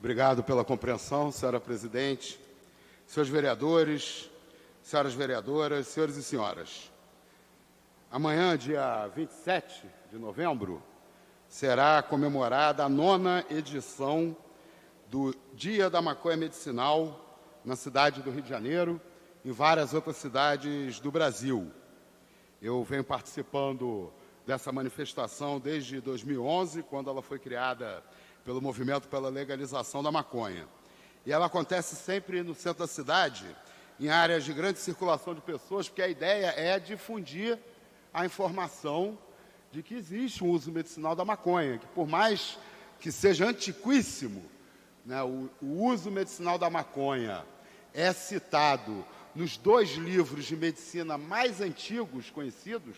Obrigado pela compreensão, senhora presidente, senhores vereadores, senhoras vereadoras, senhores e senhoras. Amanhã, dia 27 de novembro, será comemorada a 9ª edição do Dia da Maconha Medicinal na cidade do Rio de Janeiro e em várias outras cidades do Brasil. Eu venho participando dessa manifestação desde 2011, quando ela foi criada pelo Movimento pela Legalização da Maconha. E ela acontece sempre no centro da cidade, em áreas de grande circulação de pessoas, porque a ideia é difundir a informação de que existe um uso medicinal da maconha, que por mais que seja antiquíssimo, né, o uso medicinal da maconha é citado nos 2 livros de medicina mais antigos conhecidos,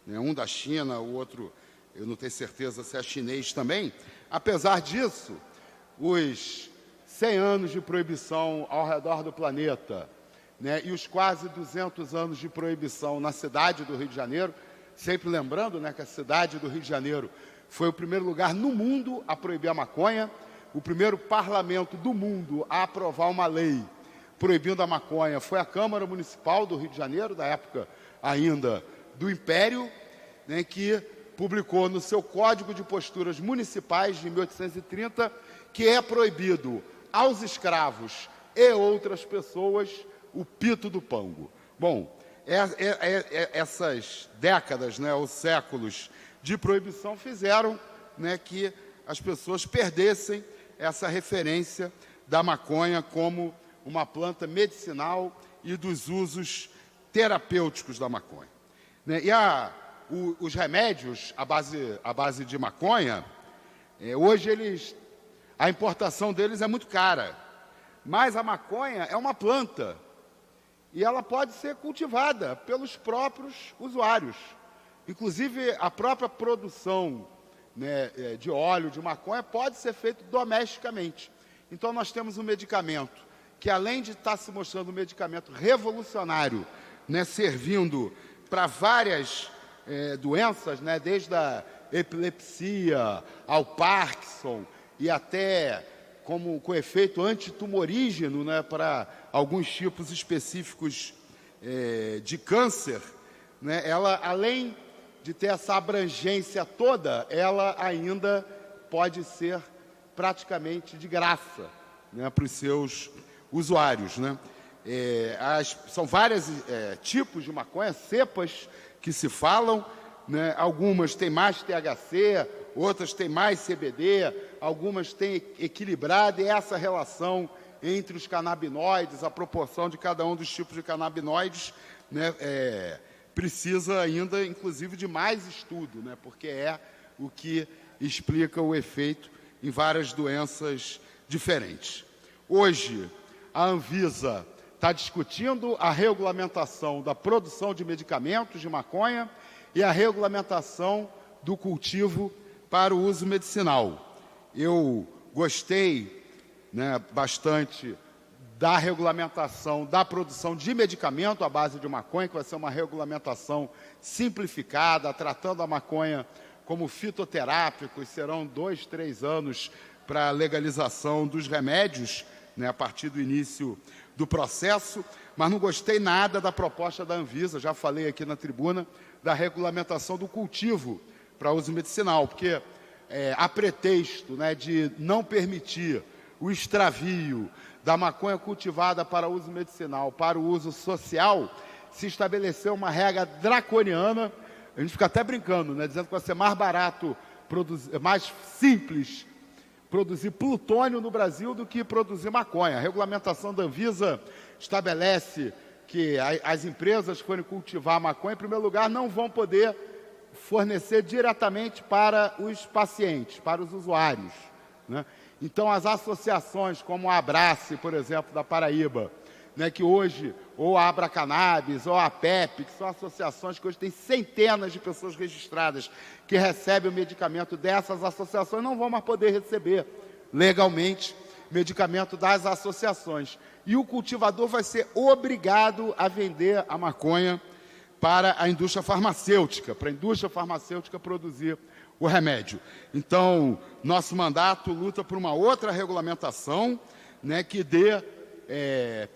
né, um da China, o outro, eu não tenho certeza se é chinês também. Apesar disso, os 100 anos de proibição ao redor do planeta, né, e os quase 200 anos de proibição na cidade do Rio de Janeiro, sempre lembrando, né, que a cidade do Rio de Janeiro foi o primeiro lugar no mundo a proibir a maconha, o primeiro parlamento do mundo a aprovar uma lei proibindo a maconha foi a Câmara Municipal do Rio de Janeiro, da época ainda do Império, né, que publicou no seu Código de Posturas Municipais de 1830 que é proibido aos escravos e outras pessoas o pito do pango. Bom, essas décadas, né, ou séculos de proibição fizeram, né, que as pessoas perdessem essa referência da maconha como uma planta medicinal e dos usos terapêuticos da maconha, né? E os remédios à base de maconha, hoje a importação deles é muito cara, mas a maconha é uma planta e ela pode ser cultivada pelos próprios usuários. Inclusive, a própria produção, né, de óleo de maconha pode ser feita domesticamente. Então, nós temos um medicamento que, além de estar se mostrando um medicamento revolucionário, né, servindo para várias doenças, né, desde a epilepsia ao Parkinson e até com efeito antitumorígeno, né, para alguns tipos específicos de câncer, né, ela, além de ter essa abrangência toda, ela ainda pode ser praticamente de graça, né, para os seus usuários, né? São vários tipos de maconha, cepas que se falam, né? Algumas têm mais THC, outras têm mais CBD, algumas têm equilibrado, e essa relação entre os canabinoides, a proporção de cada um dos tipos de canabinoides, né, precisa ainda, inclusive, de mais estudo, né, porque é o que explica o efeito em várias doenças diferentes. Hoje, a Anvisa está discutindo a regulamentação da produção de medicamentos de maconha e a regulamentação do cultivo para o uso medicinal. Eu gostei, né, bastante da regulamentação da produção de medicamento à base de maconha, que vai ser uma regulamentação simplificada, tratando a maconha como fitoterápico, e serão 2, 3 anos para a legalização dos remédios, né, a partir do início do processo, mas não gostei nada da proposta da Anvisa, já falei aqui na tribuna, da regulamentação do cultivo para uso medicinal, porque a pretexto, né, de não permitir o extravio da maconha cultivada para uso medicinal, para o uso social, se estabeleceu uma regra draconiana. A gente fica até brincando, né, dizendo que vai ser mais barato, mais simples produzir plutônio no Brasil do que produzir maconha. A regulamentação da Anvisa estabelece que as empresas que forem cultivar maconha, em primeiro lugar, não vão poder fornecer diretamente para os pacientes, para os usuários, né? Então, as associações como a Abrace, por exemplo, da Paraíba, né, que hoje, ou a Abra Cannabis, ou a PEP, que são associações que hoje têm centenas de pessoas registradas que recebem o medicamento dessas associações, não vão mais poder receber legalmente medicamento das associações. E o cultivador vai ser obrigado a vender a maconha para a indústria farmacêutica, para a indústria farmacêutica produzir o remédio. Então, nosso mandato luta por uma outra regulamentação, né, que dê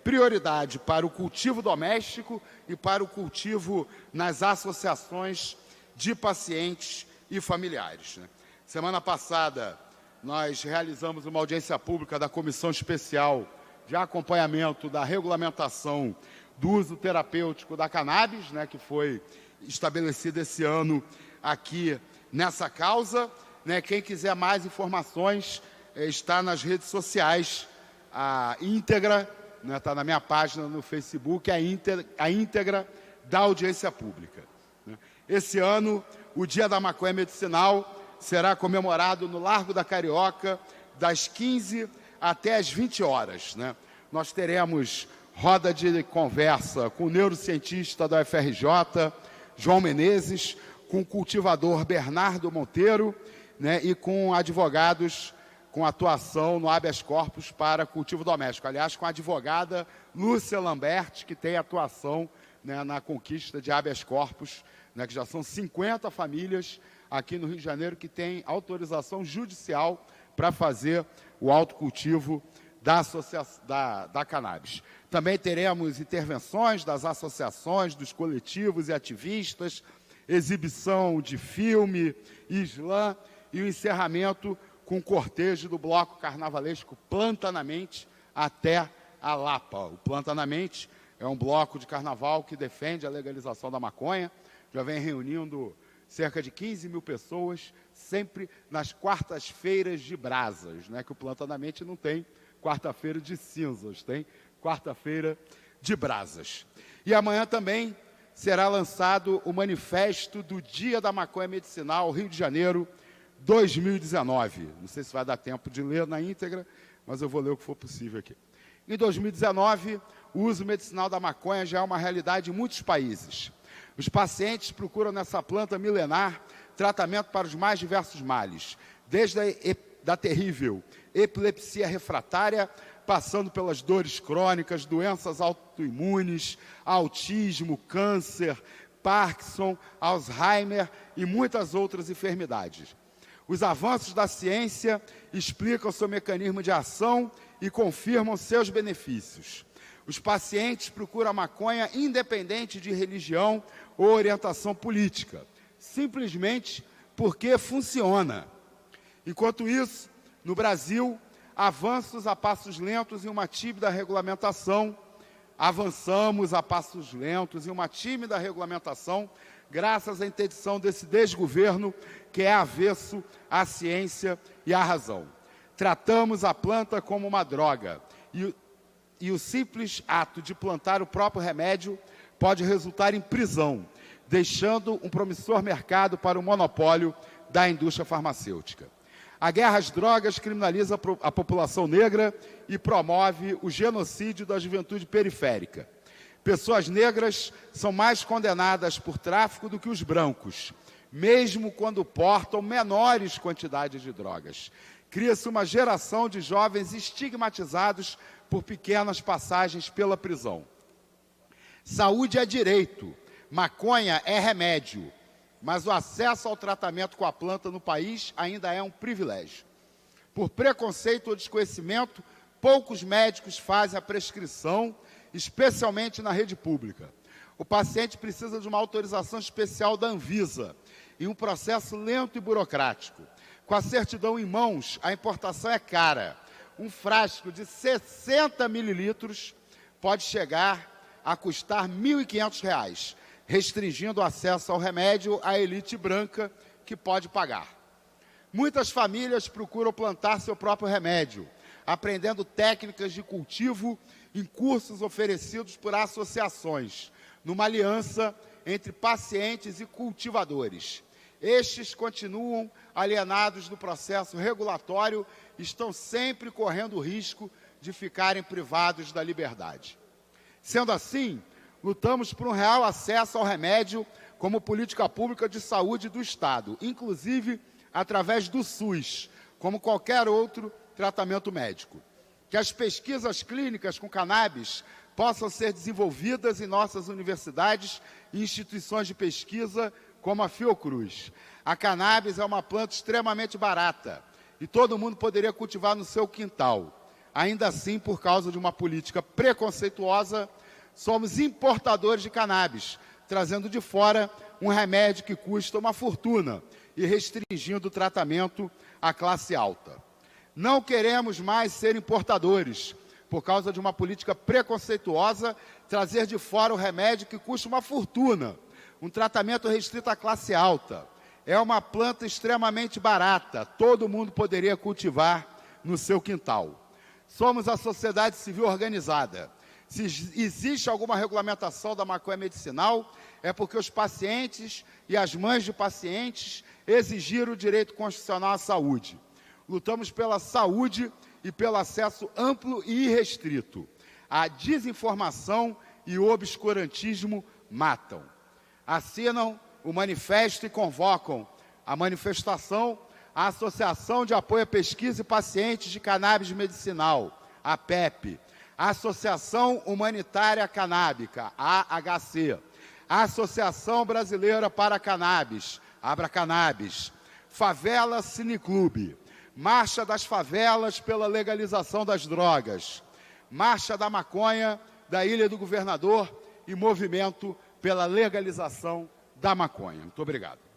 prioridade para o cultivo doméstico e para o cultivo nas associações de pacientes e familiares, né? Semana passada, nós realizamos uma audiência pública da Comissão Especial de Acompanhamento da Regulamentação do Uso Terapêutico da Cannabis, né, que foi estabelecida esse ano aqui nessa causa, né? Quem quiser mais informações, está nas redes sociais, a íntegra, né, está na minha página no Facebook, a íntegra da audiência pública, né? Esse ano, o Dia da Maconha Medicinal será comemorado no Largo da Carioca, das 15 até as 20 horas, né? Nós teremos roda de conversa com o neurocientista da UFRJ, João Menezes, com o cultivador Bernardo Monteiro, né, e com advogados com atuação no habeas corpus para cultivo doméstico. Aliás, com a advogada Lúcia Lambert, que tem atuação, né, na conquista de habeas corpus, né, que já são 50 famílias aqui no Rio de Janeiro que têm autorização judicial para fazer o autocultivo da cannabis. Também teremos intervenções das associações, dos coletivos e ativistas, exibição de filme, slam e o encerramento com o cortejo do bloco carnavalesco Plantanamente até a Lapa. O Plantanamente é um bloco de carnaval que defende a legalização da maconha, já vem reunindo cerca de 15 mil pessoas, sempre nas quartas-feiras de brasas, né? Que o Plantanamente não tem quarta-feira de cinzas, tem quarta-feira de brasas. E amanhã também será lançado o manifesto do Dia da Maconha Medicinal, Rio de Janeiro, 2019. Não sei se vai dar tempo de ler na íntegra, mas eu vou ler o que for possível aqui. Em 2019, o uso medicinal da maconha já é uma realidade em muitos países. Os pacientes procuram nessa planta milenar tratamento para os mais diversos males, desde da terrível epilepsia refratária, passando pelas dores crônicas, doenças autoimunes, autismo, câncer, Parkinson, Alzheimer e muitas outras enfermidades. Os avanços da ciência explicam seu mecanismo de ação e confirmam seus benefícios. Os pacientes procuram a maconha independente de religião ou orientação política, simplesmente porque funciona. Enquanto isso, no Brasil, avanços a passos lentos em uma tímida regulamentação, avançamos a passos lentos em uma tímida regulamentação, graças à interdição desse desgoverno que é avesso à ciência e à razão. Tratamos a planta como uma droga e o simples ato de plantar o próprio remédio pode resultar em prisão, deixando um promissor mercado para o monopólio da indústria farmacêutica. A guerra às drogas criminaliza a população negra e promove o genocídio da juventude periférica. Pessoas negras são mais condenadas por tráfico do que os brancos, mesmo quando portam menores quantidades de drogas. Cria-se uma geração de jovens estigmatizados por pequenas passagens pela prisão. Saúde é direito, maconha é remédio, mas o acesso ao tratamento com a planta no país ainda é um privilégio. Por preconceito ou desconhecimento, poucos médicos fazem a prescrição, especialmente na rede pública. O paciente precisa de uma autorização especial da Anvisa e um processo lento e burocrático. Com a certidão em mãos, a importação é cara. Um frasco de 60 mililitros pode chegar a custar R$ 1.500, restringindo o acesso ao remédio à elite branca que pode pagar. Muitas famílias procuram plantar seu próprio remédio, aprendendo técnicas de cultivo em cursos oferecidos por associações, numa aliança entre pacientes e cultivadores. Estes continuam alienados do processo regulatório e estão sempre correndo o risco de ficarem privados da liberdade. Sendo assim, lutamos por um real acesso ao remédio como política pública de saúde do Estado, inclusive através do SUS, como qualquer outro tratamento médico. Que as pesquisas clínicas com cannabis possam ser desenvolvidas em nossas universidades e instituições de pesquisa, como a Fiocruz. A cannabis é uma planta extremamente barata e todo mundo poderia cultivar no seu quintal. Ainda assim, por causa de uma política preconceituosa, somos importadores de cannabis, trazendo de fora um remédio que custa uma fortuna e restringindo o tratamento à classe alta. Não queremos mais ser importadores, por causa de uma política preconceituosa, trazer de fora o remédio que custa uma fortuna, um tratamento restrito à classe alta. É uma planta extremamente barata, todo mundo poderia cultivar no seu quintal. Somos a sociedade civil organizada. Se existe alguma regulamentação da maconha medicinal, é porque os pacientes e as mães de pacientes exigiram o direito constitucional à saúde. Lutamos pela saúde e pelo acesso amplo e irrestrito. A desinformação e o obscurantismo matam. Assinam o manifesto e convocam a manifestação a Associação de Apoio à Pesquisa e Pacientes de Cannabis Medicinal, a APEP, a Associação Humanitária Canábica, a AHC, a Associação Brasileira para a Cannabis, Abracannabis, Favela Cineclube, Marcha das Favelas pela Legalização das Drogas, Marcha da Maconha da Ilha do Governador e Movimento pela Legalização da Maconha. Muito obrigado.